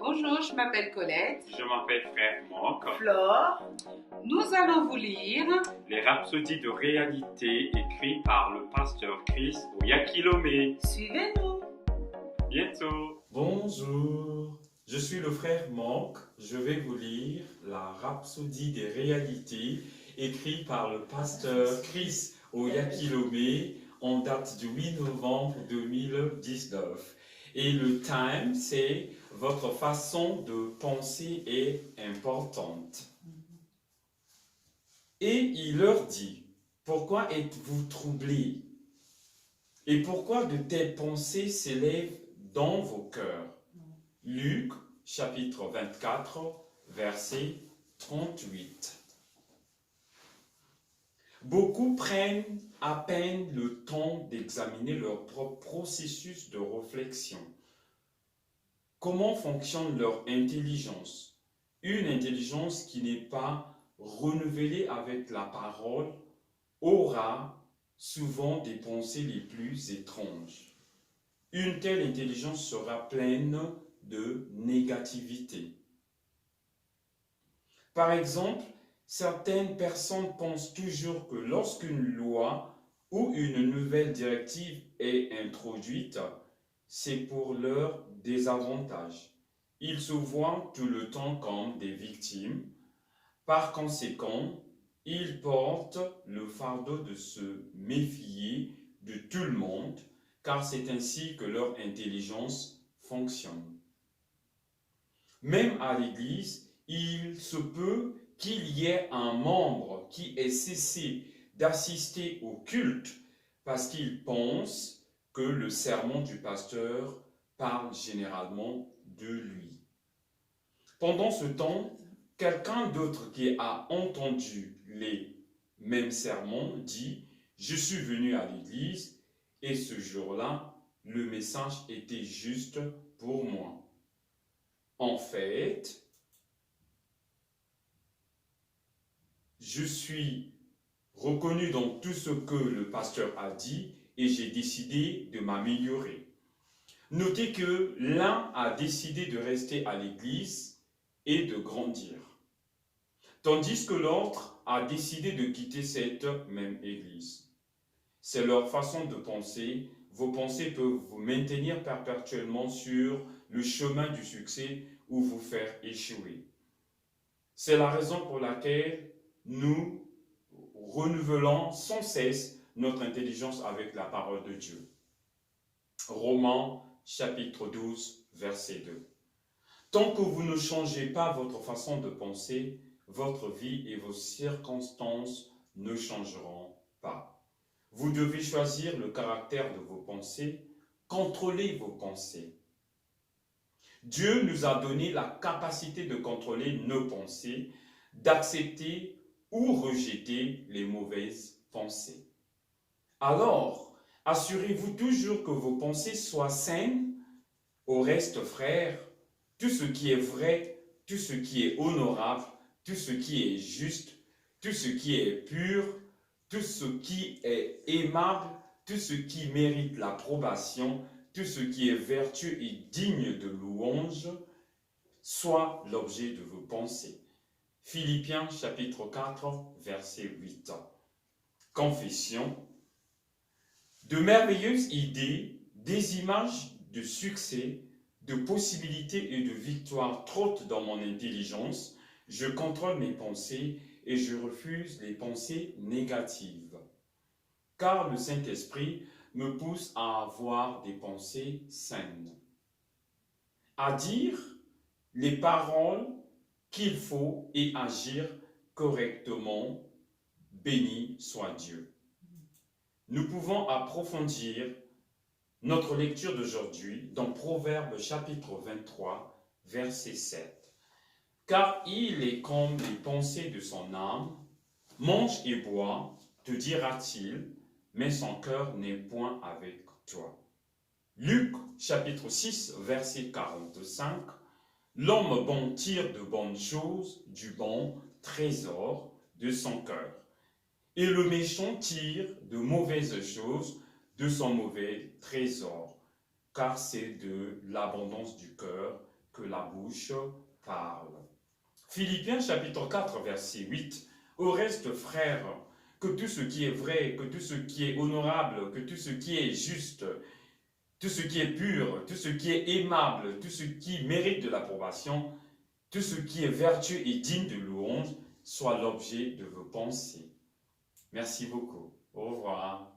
Bonjour, je m'appelle Colette. Je m'appelle Frère Mock. Flore. Nous allons vous lire Les rhapsodies de réalité écrites par le pasteur Chris Oyakilome. Suivez-nous. Bientôt. Bonjour, je suis le frère Mock. Je vais vous lire la rhapsodie des réalités écrite par le pasteur Chris Oyakilome en date du 8 novembre 2019. Et le thème, c'est « Votre façon de penser est importante ». Et il leur dit, « Pourquoi êtes-vous troublés? Et pourquoi de telles pensées s'élèvent dans vos cœurs ?» Luc, chapitre 24, verset 38. Beaucoup prennent à peine le temps d'examiner leur propre processus de réflexion. Comment fonctionne leur intelligence? Une intelligence qui n'est pas renouvelée avec la parole aura souvent des pensées les plus étranges. Une telle intelligence sera pleine de négativité. Par exemple, certaines personnes pensent toujours que lorsqu'une loi ou une nouvelle directive est introduite, c'est pour leur désavantage. Ils se voient tout le temps comme des victimes. Par conséquent, ils portent le fardeau de se méfier de tout le monde, car c'est ainsi que leur intelligence fonctionne. Même à l'Église, il se peut qu'il y ait un membre qui ait cessé d'assister au culte parce qu'il pense que le sermon du pasteur parle généralement de lui. Pendant ce temps, quelqu'un d'autre qui a entendu les mêmes sermons dit « Je suis venu à l'église et ce jour-là, le message était juste pour moi. En fait, je suis reconnu dans tout ce que le pasteur a dit et j'ai décidé de m'améliorer. » Notez que l'un a décidé de rester à l'église et de grandir, tandis que l'autre a décidé de quitter cette même église. C'est leur façon de penser. Vos pensées peuvent vous maintenir perpétuellement sur le chemin du succès ou vous faire échouer. C'est la raison pour laquelle nous renouvelons sans cesse notre intelligence avec la parole de Dieu. Romains chapitre 12, verset 2. Tant que vous ne changez pas votre façon de penser, votre vie et vos circonstances ne changeront pas. Vous devez choisir le caractère de vos pensées, contrôler vos pensées. Dieu nous a donné la capacité de contrôler nos pensées, d'accepter ou rejeter les mauvaises pensées. Alors, assurez-vous toujours que vos pensées soient saines. Au reste, frères, tout ce qui est vrai, tout ce qui est honorable, tout ce qui est juste, tout ce qui est pur, tout ce qui est aimable, tout ce qui mérite l'approbation, tout ce qui est vertueux et digne de louange, soit l'objet de vos pensées. Philippiens chapitre 4, verset 8. Confession. De merveilleuses idées, des images de succès, de possibilités et de victoires trottent dans mon intelligence. Je contrôle mes pensées et je refuse les pensées négatives. Car le Saint-Esprit me pousse à avoir des pensées saines, à dire les paroles qu'il faut et agir correctement. Béni soit Dieu. Nous pouvons approfondir notre lecture d'aujourd'hui dans Proverbes chapitre 23, verset 7. Car il est comme les pensées de son âme, mange et bois, te dira-t-il, mais son cœur n'est point avec toi. Luc chapitre 6, verset 45. L'homme bon tire de bonnes choses du bon trésor de son cœur, et le méchant tire de mauvaises choses de son mauvais trésor, car c'est de l'abondance du cœur que la bouche parle. Philippiens chapitre 4, verset 8. Au reste, frères, que tout ce qui est vrai, que tout ce qui est honorable, que tout ce qui est juste, tout ce qui est pur, tout ce qui est aimable, tout ce qui mérite de l'approbation, tout ce qui est vertueux et digne de louange, soit l'objet de vos pensées. Merci beaucoup. Au revoir.